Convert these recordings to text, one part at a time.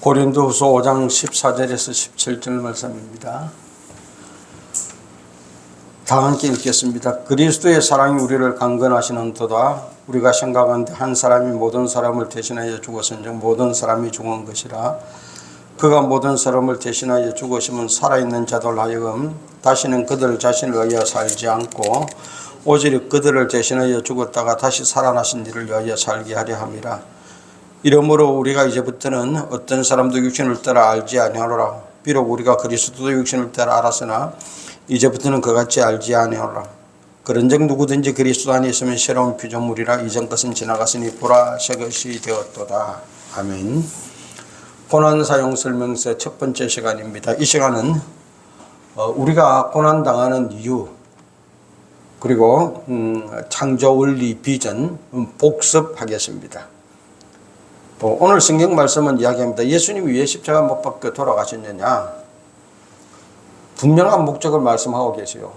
고린도후서 5장 14절에서 17절 말씀입니다. 다 함께 읽겠습니다. 그리스도의 사랑이 우리를 강건하시는도다. 우리가 생각하는데 한 사람이 모든 사람을 대신하여 죽었은즉 모든 사람이 죽은 것이라. 그가 모든 사람을 대신하여 죽으시면 살아있는 자들 하여금 다시는 그들 자신을 위하여 살지 않고 오직 그들을 대신하여 죽었다가 다시 살아나신 이를 위하여 살게 하려 함이라. 이러므로 우리가 이제부터는 어떤 사람도 육신을 따라 알지 아니하노라. 비록 우리가 그리스도도 육신을 따라 알았으나 이제부터는 그같이 알지 아니하노라. 그런즉 누구든지 그리스도 안에 있으면 새로운 피조물이라. 이전 것은 지나갔으니 보라 새 것이 되었도다. 아멘. 고난 사용 설명서 첫 번째 시간입니다. 이 시간은 우리가 고난 당하는 이유, 그리고 창조 원리 비전 복습하겠습니다. 오늘 성경 말씀은 이야기합니다. 예수님이 왜 십자가 못 박혀 돌아가셨느냐? 분명한 목적을 말씀하고 계세요.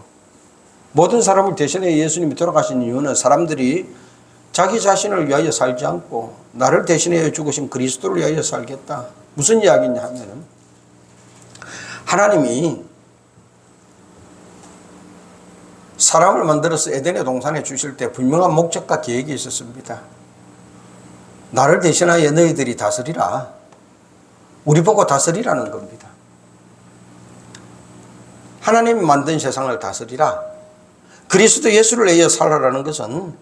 모든 사람을 대신해 예수님이 돌아가신 이유는 사람들이 자기 자신을 위하여 살지 않고 나를 대신해 죽으신 그리스도를 위하여 살겠다. 무슨 이야기냐 하면은 하나님이 사람을 만들어서 에덴의 동산에 주실 때 분명한 목적과 계획이 있었습니다. 나를 대신하여 너희들이 다스리라. 우리 보고 다스리라는 겁니다. 하나님이 만든 세상을 다스리라. 그리스도 예수를 위하여 살아라는 것은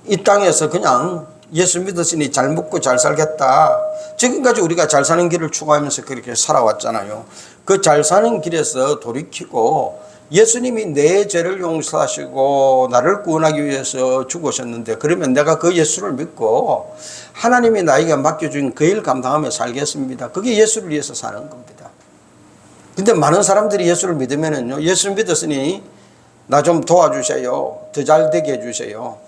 이 땅에서 그냥 예수 믿었으니 잘 먹고 잘 살겠다. 지금까지 우리가 잘 사는 길을 추구하면서 그렇게 살아왔잖아요. 그 잘 사는 길에서 돌이키고 예수님이 내 죄를 용서하시고 나를 구원하기 위해서 죽으셨는데, 그러면 내가 그 예수를 믿고 하나님이 나에게 맡겨준 그 일 감당하며 살겠습니다. 그게 예수를 위해서 사는 겁니다. 근데 많은 사람들이 예수를 믿으면은요, 예수 믿었으니 나 좀 도와주세요. 더 잘 되게 해주세요.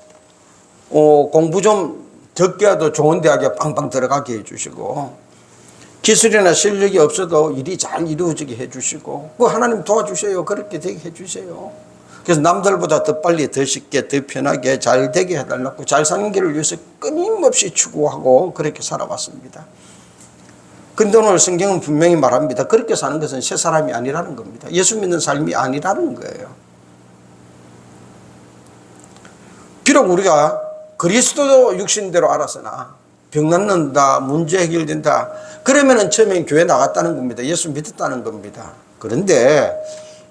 공부 좀 적게 해도 좋은 대학에 빵빵 들어가게 해주시고, 기술이나 실력이 없어도 일이 잘 이루어지게 해주시고, 하나님 도와주세요. 그렇게 되게 해주세요. 그래서 남들보다 더 빨리, 더 쉽게, 더 편하게 잘 되게 해달라고 잘 사는 길을 위해서 끊임없이 추구하고 그렇게 살아왔습니다. 근데 오늘 성경은 분명히 말합니다. 그렇게 사는 것은 새 사람이 아니라는 겁니다. 예수 믿는 삶이 아니라는 거예요. 비록 우리가 그리스도도 육신대로 알았으나 병 낫는다, 문제 해결된다, 그러면은 처음에 교회 나갔다는 겁니다. 예수 믿었다는 겁니다. 그런데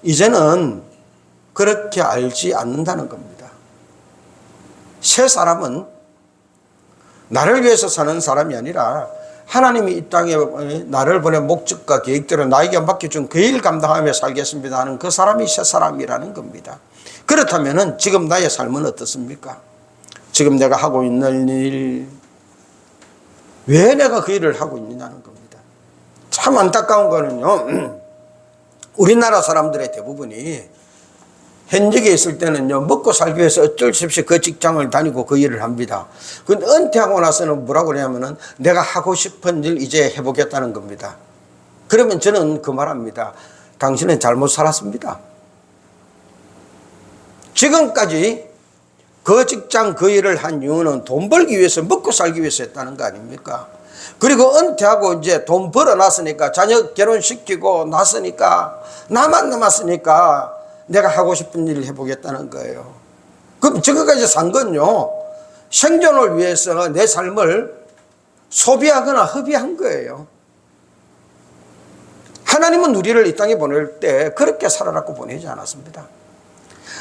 이제는 그렇게 알지 않는다는 겁니다. 새 사람은 나를 위해서 사는 사람이 아니라 하나님이 이 땅에 나를 보낸 목적과 계획대로 나에게 맡겨준 그 일 감당하며 살겠습니다 하는 그 사람이 새 사람이라는 겁니다. 그렇다면은 지금 나의 삶은 어떻습니까? 지금 내가 하고 있는 일, 왜 내가 그 일을 하고 있느냐는 겁니다. 참 안타까운 거는요, 우리나라 사람들의 대부분이 현직에 있을 때는요, 먹고 살기 위해서 어쩔 수 없이 그 직장을 다니고 그 일을 합니다. 근데 은퇴하고 나서는 뭐라고 그러냐면은 내가 하고 싶은 일 이제 해보겠다는 겁니다. 그러면 저는 그 말합니다. 당신은 잘못 살았습니다. 지금까지 그 직장 그 일을 한 이유는 돈 벌기 위해서, 먹고 살기 위해서 했다는 거 아닙니까? 그리고 은퇴하고 이제 돈 벌어놨으니까, 자녀 결혼시키고 났으니까, 나만 남았으니까 내가 하고 싶은 일을 해보겠다는 거예요. 그럼 지금까지 산 건요, 생존을 위해서 내 삶을 소비하거나 허비한 거예요. 하나님은 우리를 이 땅에 보낼 때 그렇게 살아라고 보내지 않았습니다.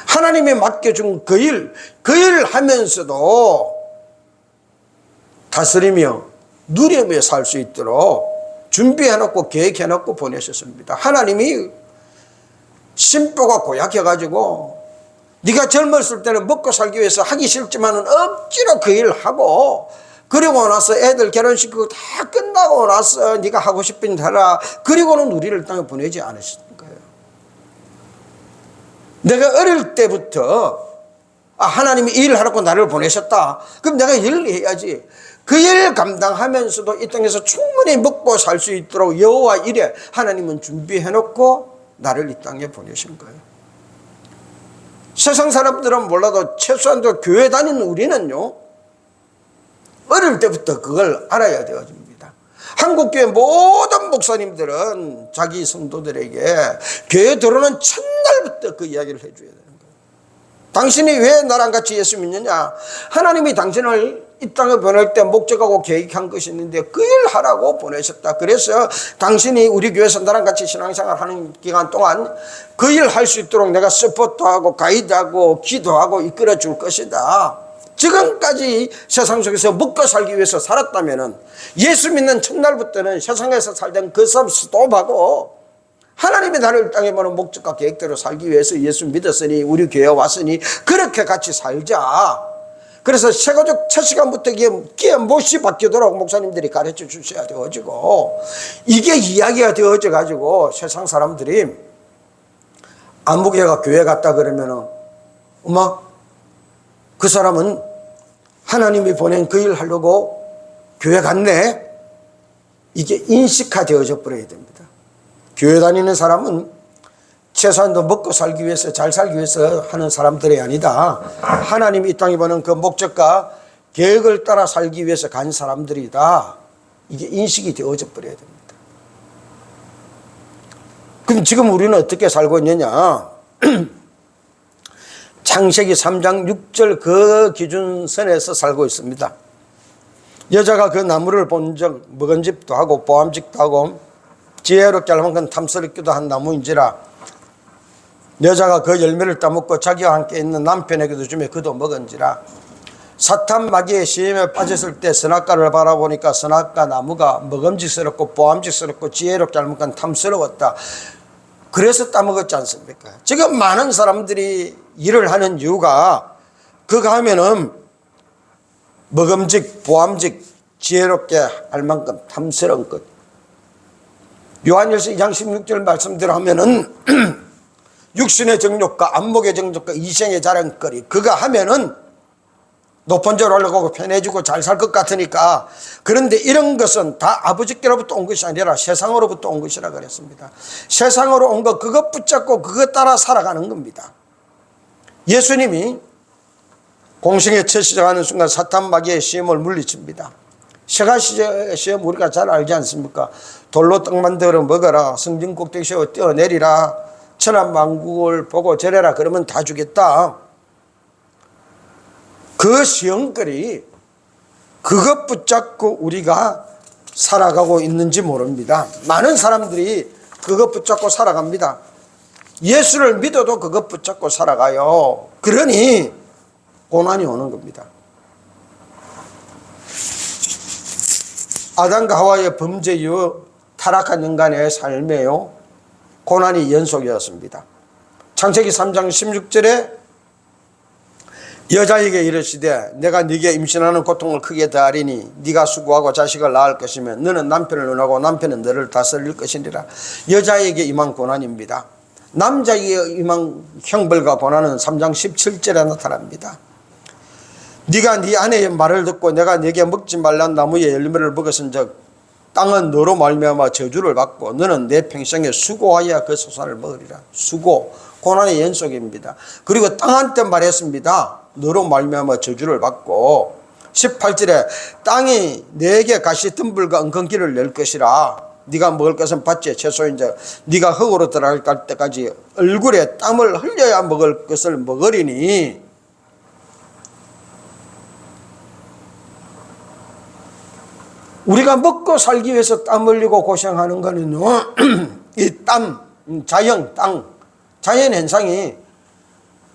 하나님이 맡겨준 그 일을 하면서도 다스리며 누리며 살 수 있도록 준비해놓고 계획해놓고 보내셨습니다. 하나님이 심보가 고약해가지고 네가 젊었을 때는 먹고 살기 위해서 하기 싫지만은 억지로 그 일을 하고, 그리고 나서 애들 결혼시키고 다 끝나고 나서 네가 하고 싶은 일 하라, 그리고는 우리를 땅에 보내지 않으신 거예요. 내가 어릴 때부터 하나님이 일을 하라고 나를 보내셨다. 그럼 내가 일을 해야지. 그 일 감당하면서도 이 땅에서 충분히 먹고 살 수 있도록 여호와 이래 하나님은 준비해놓고 나를 이 땅에 보내신 거예요. 세상 사람들은 몰라도 최소한도 교회 다니는 우리는요, 어릴 때부터 그걸 알아야 되어집니다. 한국교회 모든 목사님들은 자기 성도들에게 교회 들어오는 첫날부터 그 이야기를 해줘야 되는 거예요. 당신이 왜 나랑 같이 예수 믿느냐? 하나님이 당신을 이 땅에 보낼 때 목적하고 계획한 것이 있는데 그 일 하라고 보내셨다. 그래서 당신이 우리 교회에서 나랑 같이 신앙생활 하는 기간 동안 그 일 할 수 있도록 내가 서포트하고 가이드하고 기도하고 이끌어 줄 것이다. 지금까지 세상 속에서 먹고 살기 위해서 살았다면 예수 믿는 첫날부터는 세상에서 살던 그 삶 스톱하고 하나님의 나를 땅에 보는 목적과 계획대로 살기 위해서 예수 믿었으니 우리 교회 왔으니 그렇게 같이 살자. 그래서 세가족 첫 시간부터 기에 못이 바뀌도록 목사님들이 가르쳐 주셔야 되어지고, 이게 이야기가 되어져 가지고 세상 사람들이 안목회가 교회 갔다 그러면은 엄마 그 사람은 하나님이 보낸 그 일 하려고 교회 갔네. 이게 인식화되어져 버려야 됩니다. 교회 다니는 사람은 최소한도 먹고 살기 위해서 잘 살기 위해서 하는 사람들이 아니다. 하나님이 이 땅에 보는 그 목적과 계획을 따라 살기 위해서 간 사람들이다. 이게 인식이 되어져 버려야 됩니다. 그럼 지금 우리는 어떻게 살고 있느냐? 창세기 3장 6절 그 기준선에서 살고 있습니다. 여자가 그 나무를 본 적 먹은 집도 하고 보암직도 하고 지혜롭게 할 만큼 탐스럽기도 한 나무인지라 여자가 그 열매를 따먹고 자기와 함께 있는 남편에게도 주며 그도 먹은지라. 사탄 마귀의 시험에 빠졌을 때 선악과를 바라보니까 선악과 나무가 먹음직스럽고 보암직스럽고 지혜롭게 할 만큼 탐스러웠다. 그래서 따먹었지 않습니까? 지금 많은 사람들이 일을 하는 이유가 그거 하면은 먹음직, 보암직, 지혜롭게 할 만큼 탐스러운 것. 요한일서 2장 16절 말씀대로 하면은 육신의 정욕과 안목의 정욕과 이생의 자랑거리 그거 하면은 높은 줄 올라가고 편해지고 잘 살 것 같으니까. 그런데 이런 것은 다 아버지께로부터 온 것이 아니라 세상으로부터 온 것이라 그랬습니다. 세상으로 온 것 그것 붙잡고 그것 따라 살아가는 겁니다. 예수님이 공생의 첫 시작하는 순간 사탄 마귀의 시험을 물리칩니다. 세가 시험 우리가 잘 알지 않습니까? 돌로 떡 만들어 먹어라. 성전 꼭대기 세워 뛰어내리라. 천하만국을 보고 절해라. 그러면 다 주겠다. 그 시험거리 그것 붙잡고 우리가 살아가고 있는지 모릅니다. 많은 사람들이 그것 붙잡고 살아갑니다. 예수를 믿어도 그것 붙잡고 살아가요. 그러니 고난이 오는 겁니다. 아담과 하와의 범죄 이후 타락한 인간의 삶에요 고난이 연속이었습니다. 창세기 3장 16절에 여자에게 이르시되 내가 네게 임신하는 고통을 크게 더하리니 네가 수고하고 자식을 낳을 것이며 너는 남편을 논하고 남편은 너를 다스릴 것이니라. 여자에게 임한 고난입니다. 남자에게 임한 형벌과 고난은 3장 17절에 나타납니다. 네가 네 아내의 말을 듣고 내가 네게 먹지 말란 나무의 열매를 먹었은즉 땅은 너로 말미암아 저주를 받고 너는 내 평생에 수고하여 그 소산을 먹으리라. 수고, 고난의 연속입니다. 그리고 땅한테 말했습니다. 너로 말미암아 저주를 받고 18절에 땅이 네게 가시덤불과 엉겅퀴를 낼 것이라. 네가 먹을 것은 밭의 채소인즉 네가 흙으로 들어갈 때까지 얼굴에 땀을 흘려야 먹을 것을 먹으리니. 우리가 먹고 살기 위해서 땀 흘리고 고생하는 거는요, 이 땀, 자연 현상이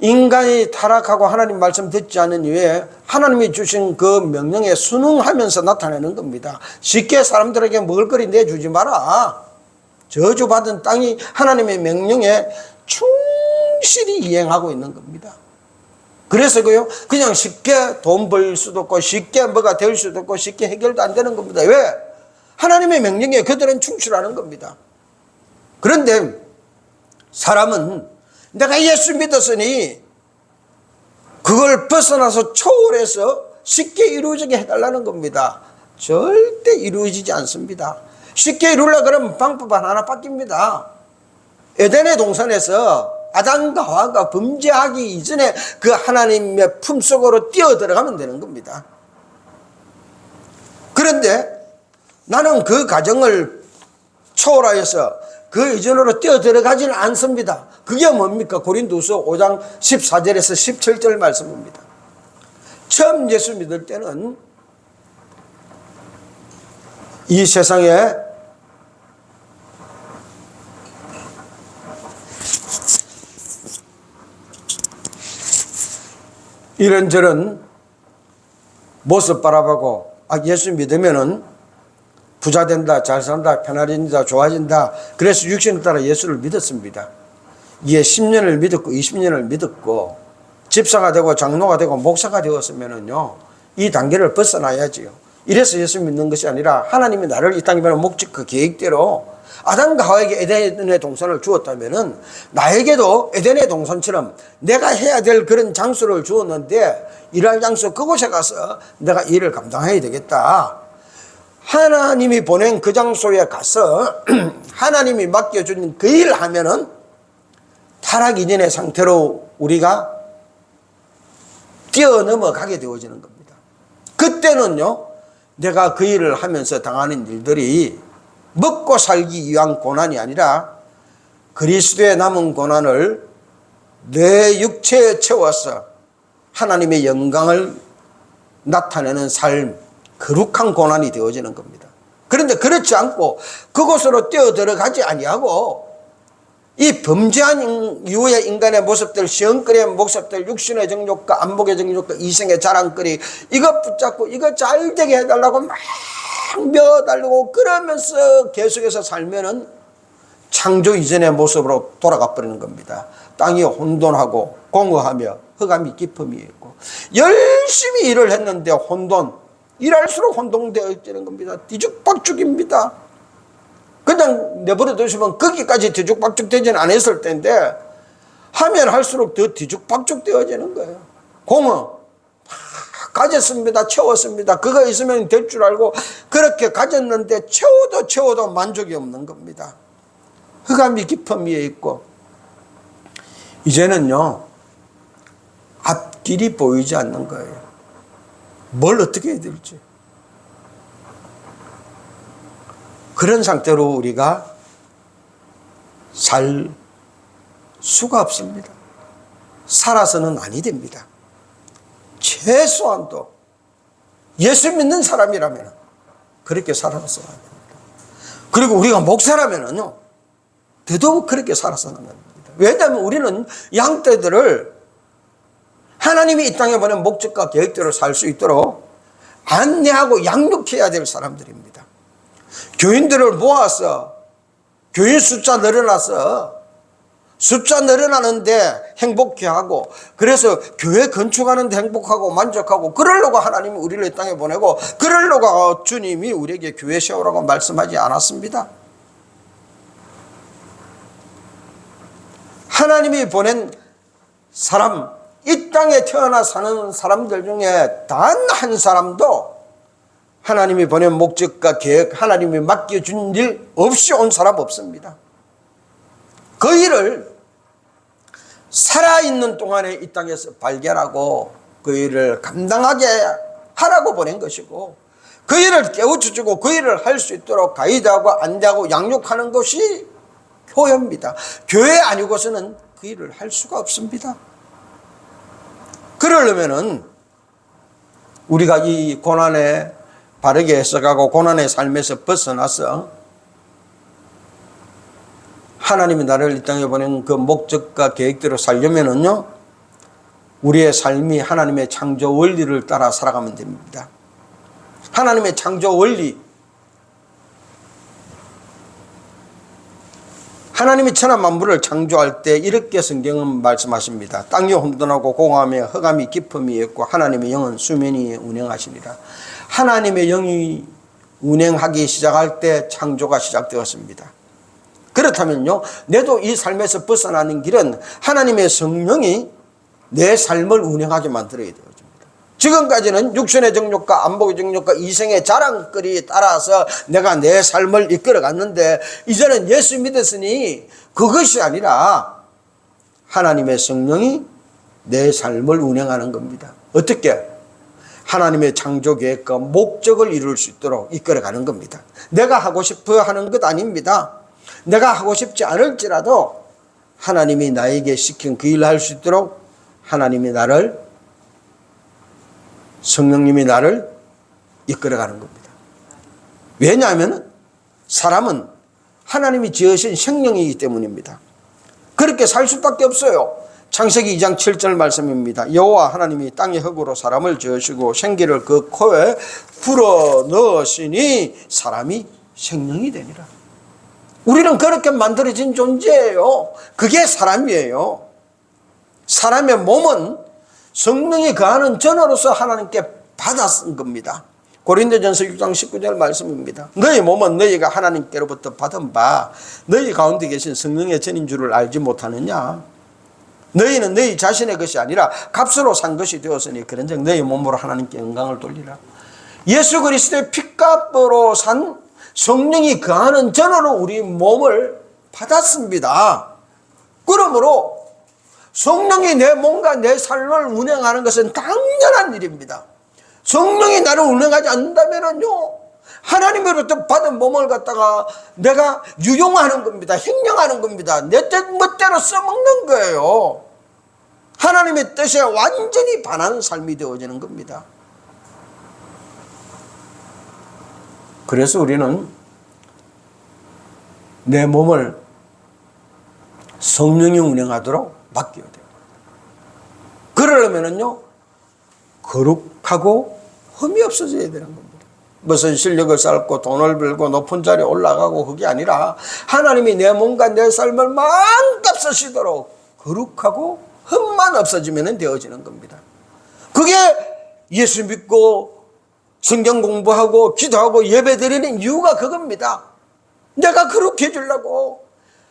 인간이 타락하고 하나님 말씀 듣지 않은 이유에 하나님이 주신 그 명령에 순응하면서 나타내는 겁니다. 쉽게 사람들에게 먹을 거리 내주지 마라. 저주받은 땅이 하나님의 명령에 충실히 이행하고 있는 겁니다. 그래서 그냥 쉽게 돈 벌 수도 없고 쉽게 뭐가 될 수도 없고 쉽게 해결도 안 되는 겁니다. 왜? 하나님의 명령에 그들은 충실하는 겁니다. 그런데 사람은 내가 예수 믿었으니 그걸 벗어나서 초월해서 쉽게 이루어지게 해달라는 겁니다. 절대 이루어지지 않습니다. 쉽게 이루려고 그러면 방법은 하나 바뀝니다. 에덴의 동산에서 아담과 하와가 범죄하기 이전에 그 하나님의 품속으로 뛰어 들어가면 되는 겁니다. 그런데 나는 그 가정을 초월하여서 그 이전으로 뛰어들어가지는 않습니다. 그게 뭡니까? 고린도서 5장 14절에서 17절 말씀입니다. 처음 예수 믿을 때는 이 세상에 이런저런 모습 바라보고 예수 믿으면은 부자 된다, 잘 산다, 편안해진다, 좋아진다. 그래서 육신을 따라 예수를 믿었습니다. 이에 10년을 믿었고 20년을 믿었고 집사가 되고 장로가 되고 목사가 되었으면은요, 이 단계를 벗어나야지요. 이래서 예수 믿는 것이 아니라 하나님이 나를 이 땅에 보낸 목적 그 계획대로 아담과 하와에게 에덴의 동산을 주었다면은 나에게도 에덴의 동산처럼 내가 해야 될 그런 장소를 주었는데 일할 장소 그곳에 가서 내가 일을 감당해야 되겠다. 하나님이 보낸 그 장소에 가서 하나님이 맡겨준 그 일을 하면은 타락 이전의 상태로 우리가 뛰어넘어가게 되어지는 겁니다. 그때는요, 내가 그 일을 하면서 당하는 일들이 먹고 살기 위한 고난이 아니라 그리스도의 남은 고난을 내 육체에 채워서 하나님의 영광을 나타내는 삶, 거룩한 고난이 되어지는 겁니다. 그런데 그렇지 않고 그곳으로 뛰어들어가지 아니하고 이 범죄한 이후의 인간의 모습들, 시험거리의 모습들, 육신의 정욕과 안목의 정욕과 이생의 자랑거리, 이것 붙잡고 이거 잘 되게 해달라고 막 배워달라고 그러면서 계속해서 살면은 창조 이전의 모습으로 돌아가 버리는 겁니다. 땅이 혼돈하고 공허하며 흑암이 깊음이 있고 열심히 일을 했는데 일할수록 혼돈되어지는 겁니다. 뒤죽박죽입니다. 그냥 내버려 두시면 거기까지 뒤죽박죽 되지는 않았을 텐데 하면 할수록 더 뒤죽박죽 되어지는 거예요. 공은 가졌습니다. 채웠습니다. 그거 있으면 될 줄 알고 그렇게 가졌는데 채워도 만족이 없는 겁니다. 흑암이 깊음 위에 있고 이제는요, 앞길이 보이지 않는 거예요. 뭘 어떻게 해야 될지. 그런 상태로 우리가 살 수가 없습니다. 살아서는 아니 됩니다. 최소한도 예수 믿는 사람이라면 그렇게 살아서는 안 됩니다. 그리고 우리가 목사라면은요, 더더욱 그렇게 살아서는 안 됩니다. 왜냐하면 우리는 양떼들을 하나님이 이 땅에 보낸 목적과 계획대로 살 수 있도록 안내하고 양육해야 될 사람들입니다. 교인들을 모아서 교인 숫자 늘어나서 숫자 늘어나는데 행복해 하고 그래서 교회 건축하는데 행복하고 만족하고 그러려고 하나님이 우리를 이 땅에 보내고 그러려고 주님이 우리에게 교회 세우라고 말씀하지 않았습니다. 하나님이 보낸 사람, 이 땅에 태어나 사는 사람들 중에 단 한 사람도 하나님이 보낸 목적과 계획, 하나님이 맡겨준 일 없이 온 사람 없습니다. 그 일을 살아있는 동안에 이 땅에서 발견하고 그 일을 감당하게 하라고 보낸 것이고 그 일을 깨우쳐주고 그 일을 할 수 있도록 가이드하고 안내하고 양육하는 것이 교회입니다. 교회 아니고서는 그 일을 할 수가 없습니다. 그러려면은 우리가 이 고난에 바르게 해석하고 고난의 삶에서 벗어나서 하나님이 나를 이 땅에 보낸 그 목적과 계획대로 살려면은요, 우리의 삶이 하나님의 창조 원리를 따라 살아가면 됩니다. 하나님의 창조 원리, 하나님이 천하 만물을 창조할 때 이렇게 성경은 말씀하십니다. 땅이 혼돈하고 공허하며 흑암이 깊음이 있고 하나님의 영은 수면 위에 운행하시니라. 하나님의 영이 운행하기 시작할 때 창조가 시작되었습니다. 그렇다면요, 내도 이 삶에서 벗어나는 길은 하나님의 성령이 내 삶을 운행하게 만들어야 되어집니다. 지금까지는 육신의 정욕과 안목의 정욕과 이생의 자랑거리에 따라서 내가 내 삶을 이끌어갔는데 이제는 예수 믿었으니 그것이 아니라 하나님의 성령이 내 삶을 운행하는 겁니다. 어떻게? 하나님의 창조 계획과 목적을 이룰 수 있도록 이끌어가는 겁니다. 내가 하고 싶어 하는 것 아닙니다. 내가 하고 싶지 않을지라도 하나님이 나에게 시킨 그 일을 할 수 있도록 하나님이 나를, 성령님이 나를 이끌어가는 겁니다. 왜냐하면 사람은 하나님이 지으신 생명이기 때문입니다. 그렇게 살 수밖에 없어요. 창세기 2장 7절 말씀입니다. 여호와 하나님이 땅의 흙으로 사람을 지으시고 생기를 그 코에 불어 넣으시니 사람이 생명이 되니라. 우리는 그렇게 만들어진 존재예요. 그게 사람이에요. 사람의 몸은 성령이 거하는 전으로서 하나님께 받았은 겁니다. 고린도전서 6장 19절 말씀입니다. 너희 몸은 너희가 하나님께로부터 받은 바 너희 가운데 계신 성령의 전인 줄을 알지 못하느냐. 너희는 너희 자신의 것이 아니라 값으로 산 것이 되었으니 그런즉 너희 몸으로 하나님께 영광을 돌리라. 예수 그리스도의 핏값으로 산 성령이 거하는 전으로 우리 몸을 받았습니다. 그러므로 성령이 내 몸과 내 삶을 운행하는 것은 당연한 일입니다. 성령이 나를 운행하지 않는다면요, 하나님으로부터 받은 몸을 갖다가 내가 유용하는 겁니다. 행령하는 겁니다. 내 멋대로 써먹는 거예요. 하나님의 뜻에 완전히 반하는 삶이 되어지는 겁니다. 그래서 우리는 내 몸을 성령이 운행하도록 맡겨야 돼요. 그러려면요, 거룩하고 흠이 없어져야 되는 겁니다. 무슨 실력을 쌓고 돈을 벌고 높은 자리에 올라가고 그게 아니라 하나님이 내 몸과 내 삶을 마음껏 쓰시도록 거룩하고 흠만 없어지면 되어지는 겁니다. 그게 예수 믿고 성경 공부하고 기도하고 예배 드리는 이유가 그겁니다. 내가 거룩해 주려고.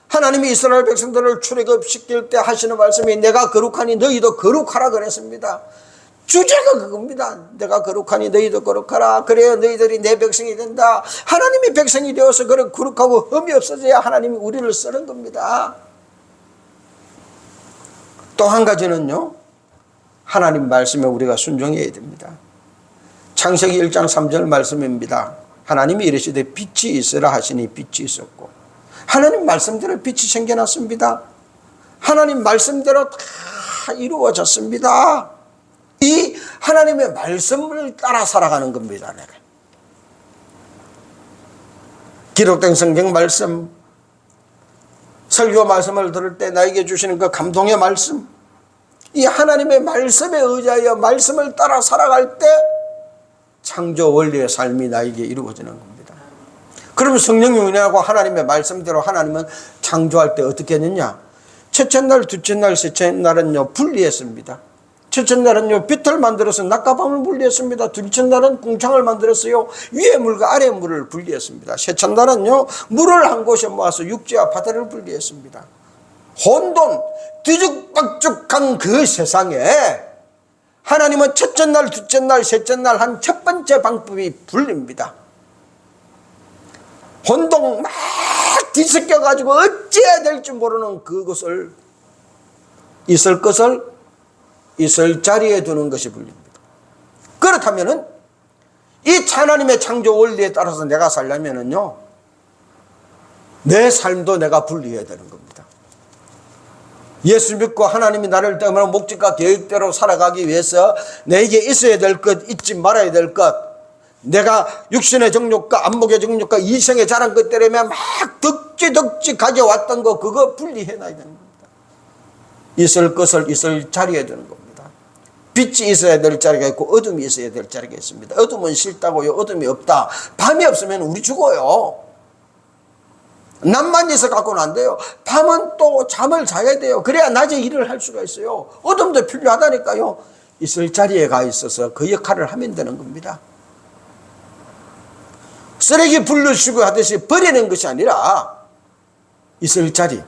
하나님이 이스라엘 백성들을 출애굽시킬 때 하시는 말씀이 내가 거룩하니 너희도 거룩하라 그랬습니다. 주제가 그겁니다. 내가 거룩하니 너희도 거룩하라. 그래야 너희들이 내 백성이 된다. 하나님이 백성이 되어서 그런 거룩하고 흠이 없어져야 하나님이 우리를 쓰는 겁니다. 또 한 가지는요, 하나님 말씀에 우리가 순종해야 됩니다. 창세기 1장 3절 말씀입니다. 하나님이 이르시되 빛이 있으라 하시니 빛이 있었고 하나님 말씀대로 빛이 생겨났습니다. 하나님 말씀대로 다 이루어졌습니다. 이 하나님의 말씀을 따라 살아가는 겁니다. 내가. 기록된 성경 말씀, 설교 말씀을 들을 때 나에게 주시는 그 감동의 말씀, 이 하나님의 말씀에 의지하여 말씀을 따라 살아갈 때 창조 원리의 삶이 나에게 이루어지는 겁니다. 그러면 성령이 운행하고 하나님의 말씀대로 하나님은 창조할 때 어떻게 했느냐? 첫째 날, 둘째 날, 셋째 날은요 분리했습니다. 첫째 날은요 빛을 만들어서 낮과 밤을 분리했습니다. 둘째 날은 궁창을 만들었어요. 위의 물과 아래의 물을 분리했습니다. 셋째 날은요 물을 한 곳에 모아서 육지와 바다를 분리했습니다. 혼돈 뒤죽박죽한 그 세상에 하나님은 첫째 날, 둘째 날, 셋째 날 한 첫 번째 방법이 분리입니다. 혼동 막 뒤섞여가지고 어찌해야 될지 모르는 그것을 있을 것을 있을 자리에 두는 것이 분리입니다. 그렇다면은 이 하나님의 창조 원리에 따라서 내가 살려면은요 내 삶도 내가 분리해야 되는 겁니다. 예수 믿고 하나님이 나를 때문에 목적과 계획대로 살아가기 위해서 내게 있어야 될 것, 잊지 말아야 될 것, 내가 육신의 정욕과 안목의 정욕과 이성의 자랑 것 때문에 막 덕지 가져왔던 거 그거 분리해놔야 되는 겁니다. 있을 것을 있을 자리에 두는 겁니다. 빛이 있어야 될 자리가 있고 어둠이 있어야 될 자리가 있습니다. 어둠은 싫다고요. 어둠이 없다. 밤이 없으면 우리 죽어요. 낮만 있어 갖고는 안 돼요. 밤은 또 잠을 자야 돼요. 그래야 낮에 일을 할 수가 있어요. 어둠도 필요하다니까요. 있을 자리에 가 있어서 그 역할을 하면 되는 겁니다. 쓰레기 분리수거 하듯이 버리는 것이 아니라 있을 자리.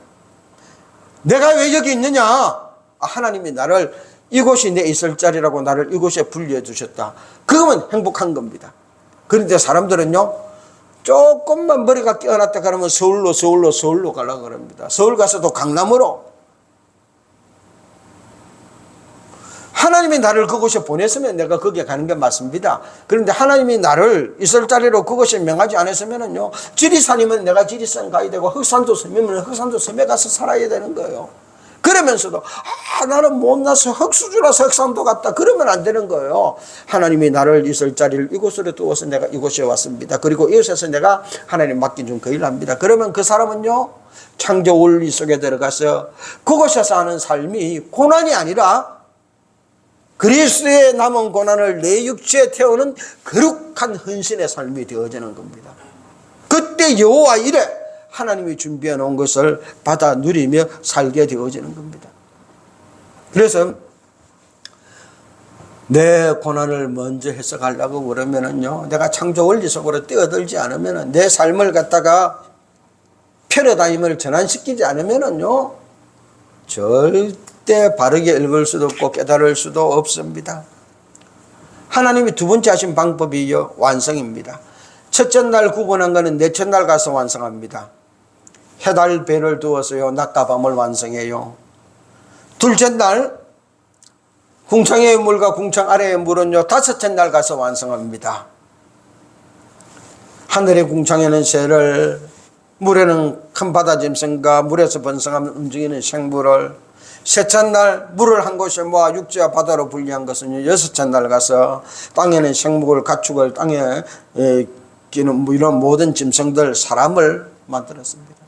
내가 왜 여기 있느냐? 하나님이 나를 이곳이 내 있을 자리라고 나를 이곳에 분리해 주셨다. 그거면 행복한 겁니다. 그런데 사람들은요 조금만 머리가 깨어났다 그러면 서울로 가려고 합니다. 서울 가서도 강남으로. 하나님이 나를 그곳에 보냈으면 내가 거기에 가는 게 맞습니다. 그런데 하나님이 나를 있을 자리로 그곳에 명하지 않았으면은요, 지리산이면 내가 지리산 가야 되고, 흑산도 섬이면 흑산도 섬에 가서 살아야 되는 거예요. 그러면서도 나는 못나서 흑수주라서 흑산도 갔다, 그러면 안 되는 거예요. 하나님이 나를 있을 자리를 이곳으로 두어서 내가 이곳에 왔습니다. 그리고 이곳에서 내가 하나님 맡겨준 그 일을 합니다. 그러면 그 사람은요, 창조 원리 속에 들어가서 그곳에서 하는 삶이 고난이 아니라 그리스도의 남은 고난을 내 육체에 태우는 거룩한 헌신의 삶이 되어지는 겁니다. 그때 여호와 이래 하나님이 준비해 놓은 것을 받아 누리며 살게 되어지는 겁니다. 그래서 내 고난을 먼저 해석하려고 그러면은요, 내가 창조 원리 속으로 뛰어들지 않으면은, 내 삶을 갖다가 패러다임을 전환시키지 않으면은요, 절대 바르게 읽을 수도 없고 깨달을 수도 없습니다. 하나님이 두 번째 하신 방법이요, 완성입니다. 첫째 날 구원한 것은 넷째 날 가서 완성합니다. 해달 배를 두어서요, 낮과 밤을 완성해요. 둘째 날 궁창의 물과 궁창 아래의 물은요, 다섯째 날 가서 완성합니다. 하늘의 궁창에는 새를, 물에는 큰 바다 짐승과 물에서 번성하며 움직이는 생물을, 셋째 날 물을 한 곳에 모아 육지와 바다로 분리한 것은 여섯째 날 가서 땅에는 생목을, 가축을, 땅에 끼는 이런 모든 짐승들, 사람을 만들었습니다.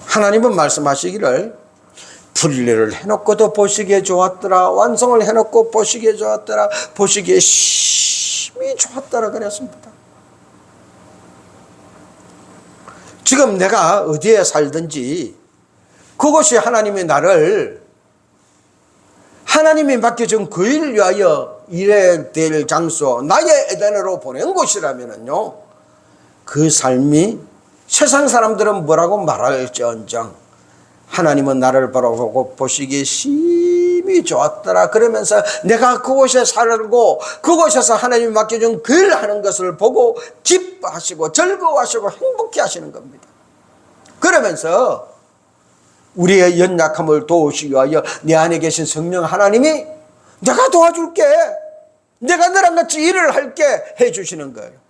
하나님은 말씀하시기를 분리를 해놓고도 보시기에 좋았더라, 완성을 해놓고 보시기에 좋았더라, 보시기에 심히 좋았더라 그랬습니다. 지금 내가 어디에 살든지 그것이 하나님이 나를, 하나님이 맡겨준 그 일을 위하여 일해야 될 장소, 나의 에덴으로 보낸 곳이라면요, 그 삶이 세상 사람들은 뭐라고 말할지언정 하나님은 나를 바라보고 보시기에 심히 좋았더라 그러면서 내가 그곳에 살고 그곳에서 하나님이 맡겨준 그 일을 하는 것을 보고 기뻐하시고 즐거워하시고 행복해 하시는 겁니다. 그러면서 우리의 연약함을 도우시기 위하여 내 안에 계신 성령 하나님이 내가 도와줄게, 내가 너랑 같이 일을 할게 해주시는 거예요.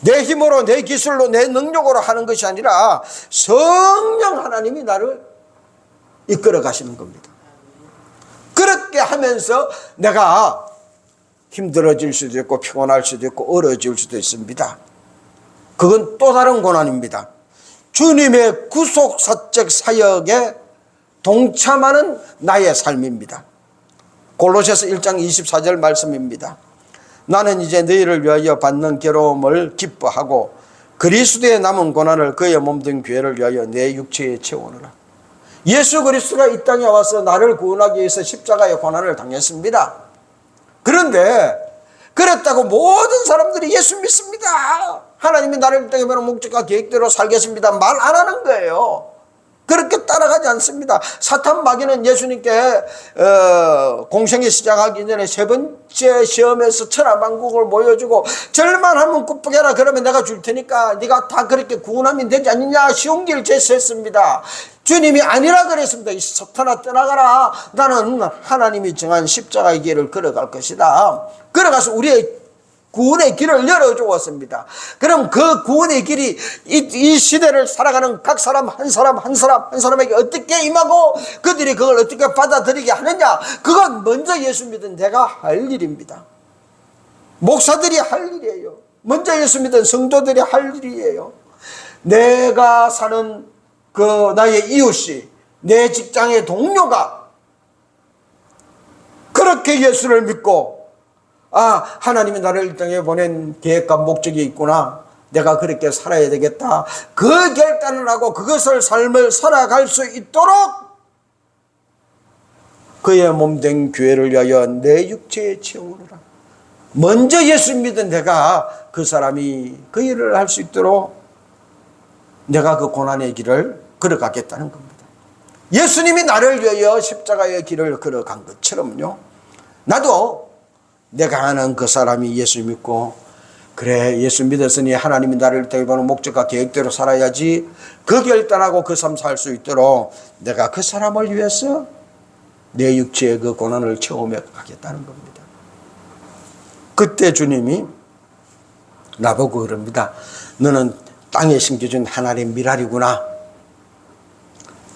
내 힘으로, 내 기술로, 내 능력으로 하는 것이 아니라 성령 하나님이 나를 이끌어 가시는 겁니다. 그렇게 하면서 내가 힘들어질 수도 있고 피곤할 수도 있고 어려워질 수도 있습니다. 그건 또 다른 고난입니다. 주님의 구속사적 사역에 동참하는 나의 삶입니다. 골로새서 1장 24절 말씀입니다. 나는 이제 너희를 위하여 받는 괴로움을 기뻐하고 그리스도의 남은 고난을 그의 몸된 교회를 위하여 내 육체에 채우느라. 예수 그리스도가 이 땅에 와서 나를 구원하기 위해서 십자가의 고난을 당했습니다. 그런데 그랬다고 모든 사람들이 예수 믿습니다, 하나님이 나를 이 땅에 보낸 목적과 계획대로 살겠습니다 말 안 하는 거예요. 그렇게 따라가지 않습니다. 사탄 마귀는 예수님께 공생이 시작하기 전에 세 번째 시험에서 천하만국을 보여주고 절만하면 굽게 라 그러면 내가 줄 테니까 네가 다 그렇게 구원하면 되지 않느냐 쉬운 길 제시했습니다. 주님이 아니라 그랬습니다. 이 사탄아 떠나가라, 나는 하나님이 정한 십자가의 길을 걸어갈 것이다. 걸어가서 우리의 구원의 길을 열어주었습니다. 그럼 그 구원의 길이 이 시대를 살아가는 각 사람 한 사람에게 어떻게 임하고 그들이 그걸 어떻게 받아들이게 하느냐, 그건 먼저 예수 믿은 내가 할 일입니다. 목사들이 할 일이에요. 먼저 예수 믿은 성도들이 할 일이에요. 내가 사는 그 나의 이웃이, 내 직장의 동료가 그렇게 예수를 믿고 하나님이 나를 이 땅에 보낸 계획과 목적이 있구나, 내가 그렇게 살아야 되겠다, 그 결단을 하고 그것을 삶을 살아갈 수 있도록 그의 몸된 교회를 위하여 내 육체에 채우느라. 먼저 예수 믿은 내가 그 사람이 그 일을 할 수 있도록 내가 그 고난의 길을 걸어가겠다는 겁니다. 예수님이 나를 위하여 십자가의 길을 걸어간 것처럼요, 나도 내가 아는 그 사람이 예수 믿고 그래 예수 믿었으니 하나님이 나를 대보는 목적과 계획대로 살아야지, 그 결단하고 그 삶 살 수 있도록 내가 그 사람을 위해서 내 육체의 그 고난을 체험해 가겠다는 겁니다. 그때 주님이 나보고 그럽니다. 너는 땅에 심겨진 하나님의 미랄이구나.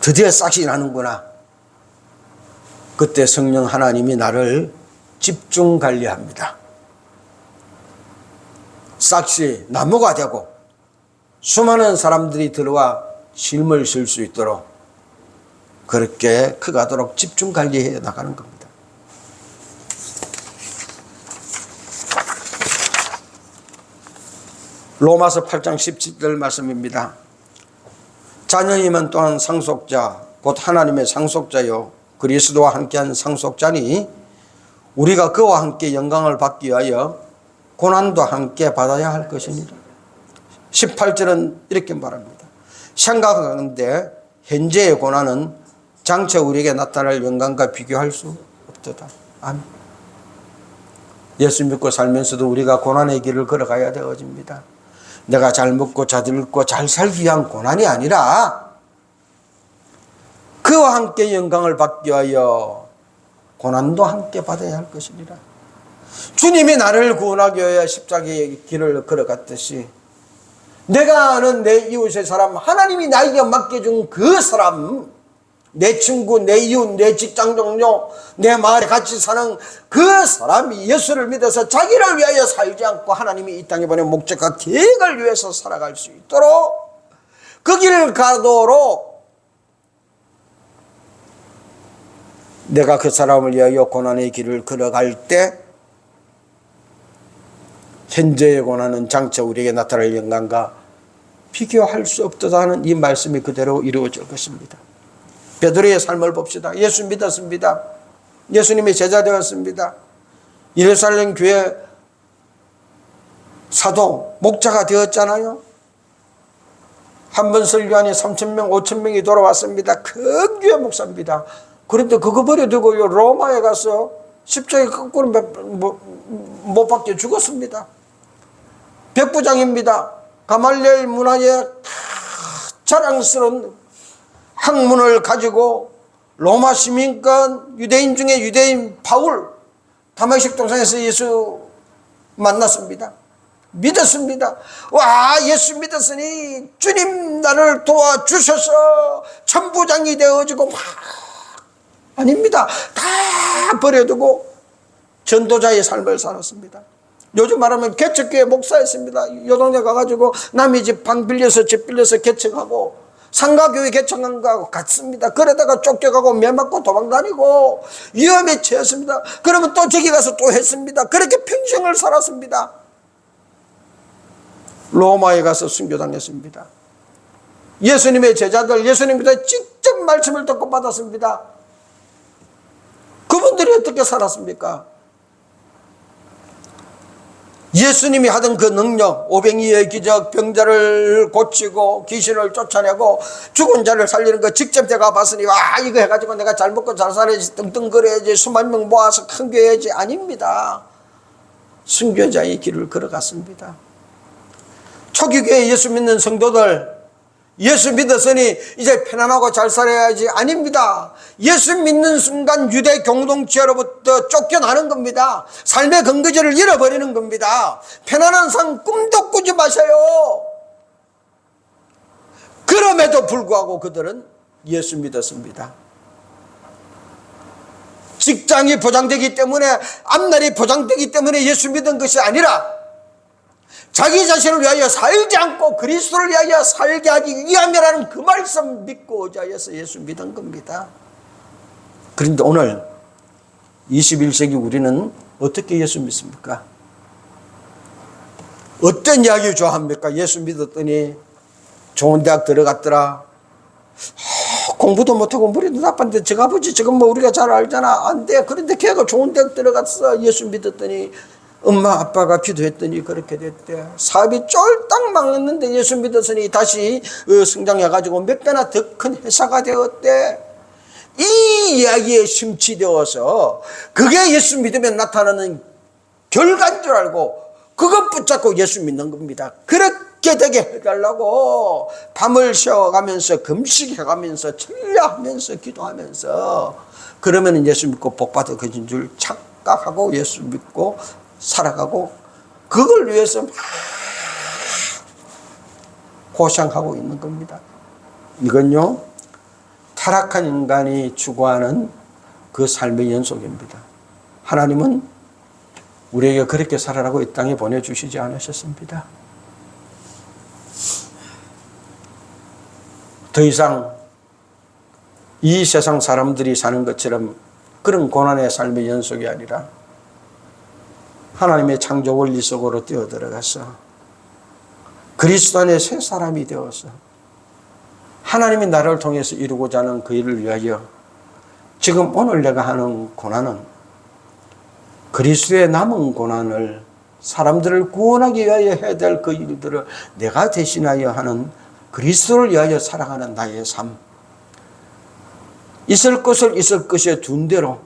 드디어 싹이 나는구나. 그때 성령 하나님이 나를 집중 관리합니다. 싹이 나무가 되고 수많은 사람들이 들어와 심을 쉴 수 있도록 그렇게 커가도록 집중 관리해 나가는 겁니다. 로마서 8장 17절 말씀입니다. 자녀이면 또한 상속자 곧 하나님의 상속자요 그리스도와 함께한 상속자니 우리가 그와 함께 영광을 받기 위하여 고난도 함께 받아야 할 것이니라. 18절은 이렇게 말합니다. 생각하건대 현재의 고난은 장차 우리에게 나타날 영광과 비교할 수 없도다. 아멘. 예수 믿고 살면서도 우리가 고난의 길을 걸어가야 되어집니다. 내가 잘 먹고 잘 들고 잘 살기 위한 고난이 아니라 그와 함께 영광을 받기 위하여 고난도 함께 받아야 할 것이니라. 주님이 나를 구원하기 위하여 십자가의 길을 걸어갔듯이 내가 아는 내 이웃의 사람, 하나님이 나에게 맡겨준 그 사람, 내 친구, 내 이웃, 내 직장 동료, 내 마을에 같이 사는 그 사람이 예수를 믿어서 자기를 위하여 살지 않고 하나님이 이 땅에 보낸 목적과 계획을 위해서 살아갈 수 있도록 그 길을 가도록 내가 그 사람을 위하여 고난의 길을 걸어갈 때 현재의 고난은 장차 우리에게 나타날 영광과 비교할 수 없다는 이 말씀이 그대로 이루어질 것입니다. 베드로의 삶을 봅시다. 예수 믿었습니다. 예수님의 제자 되었습니다. 예루살렘 교회 사도 목자가 되었잖아요. 한 번 설교하니 3,000명 5,000명이 돌아왔습니다. 큰 교회 목사입니다. 그런데 그거 버려두고 로마에 가서 십자가에 거꾸로 못 박혀 죽었습니다. 백부장입니다. 가말리엘 문화에 자랑스러운 학문을 가지고 로마 시민권 유대인 중에 유대인 바울 다메섹 동산에서 예수 만났습니다. 믿었습니다. 와, 예수 믿었으니 주님 나를 도와주셔서 천부장이 되어지고 막 아닙니다. 다 버려두고 전도자의 삶을 살았습니다. 요즘 말하면 개척교회 목사였습니다. 요 동네 가가지고 남의 집 방 빌려서 집 빌려서 개척하고 상가교회 개척한 거하고 같습니다. 그러다가 쫓겨가고 매맞고 도망다니고 위험에 처했습니다. 그러면 또 저기 가서 또 했습니다. 그렇게 평생을 살았습니다. 로마에 가서 순교당했습니다. 예수님의 제자들 예수님께서 직접 말씀을 듣고 받았습니다. 그분들이 어떻게 살았습니까? 예수님이 하던 그 능력, 오병이의 기적, 병자를 고치고 귀신을 쫓아내고 죽은 자를 살리는 거 직접 제가 봤으니 와 이거 해가지고 내가 잘 먹고 잘 살아야지 떵떵거려야지 수만 명 모아서 큰 교회 해야지. 아닙니다. 순교자의 길을 걸어갔습니다. 초기교회 예수 믿는 성도들 예수 믿었으니 이제 편안하고 잘 살아야지. 아닙니다. 예수 믿는 순간 유대 공동체로부터 쫓겨나는 겁니다. 삶의 근거지를 잃어버리는 겁니다. 편안한 삶 꿈도 꾸지 마세요. 그럼에도 불구하고 그들은 예수 믿었습니다. 직장이 보장되기 때문에 앞날이 보장되기 때문에 예수 믿은 것이 아니라 자기 자신을 위하여 살지 않고 그리스도를 위하여 살게 하기 위함이라는 그 말씀 믿고 의지하여서 예수 믿은 겁니다. 그런데 오늘 21세기 우리는 어떻게 예수 믿습니까? 어떤 이야기 좋아합니까? 예수 믿었더니 좋은 대학 들어갔더라. 공부도 못하고 머리도 나빴는데 저가 보지 지금 뭐 우리가 잘 알잖아. 안 돼. 그런데 걔가 좋은 대학 들어갔어. 예수 믿었더니 엄마 아빠가 기도했더니 그렇게 됐대. 사업이 쫄딱 망했는데 예수 믿었으니 다시 성장해가지고 몇 배나 더 큰 회사가 되었대. 이 이야기에 심취되어서 그게 예수 믿으면 나타나는 결과인 줄 알고 그것 붙잡고 예수 믿는 겁니다. 그렇게 낫게 되게 해달라고 밤을 새워가면서 금식해가면서 천리하면서 기도하면서 그러면 예수 믿고 복받아 그진 줄 착각하고 예수 믿고 살아가고 그걸 위해서 막 고생하고 있는 겁니다. 이건요 타락한 인간이 추구하는 그 삶의 연속입니다. 하나님은 우리에게 그렇게 살아라고 이 땅에 보내주시지 않으셨습니다. 더 이상 이 세상 사람들이 사는 것처럼 그런 고난의 삶의 연속이 아니라 하나님의 창조 원리 속으로 뛰어들어가서 그리스도 안에 새 사람이 되어서 하나님이 나를 통해서 이루고자 하는 그 일을 위하여 지금 오늘 내가 하는 고난은 그리스도의 남은 고난을 사람들을 구원하기 위하여 해야 될 그 일들을 내가 대신하여 하는 그리스도를 위하여 살아가는 나의 삶. 있을 것을 있을 것에 둔 대로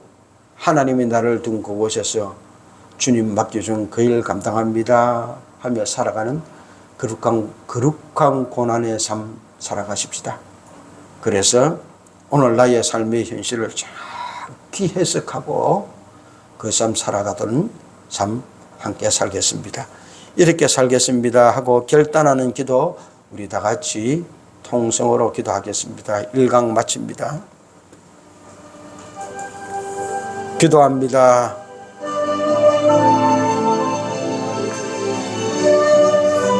하나님이 나를 둔 그곳에서 주님 맡겨준 그 일을 감당합니다 하며 살아가는 거룩한 고난의 삶 살아가십시다. 그래서 오늘 나의 삶의 현실을 정확히 해석하고 그 삶 살아가던 삶 함께 살겠습니다. 이렇게 살겠습니다 하고 결단하는 기도 우리 다 같이 통성으로 기도하겠습니다. 1강 마칩니다. 기도합니다.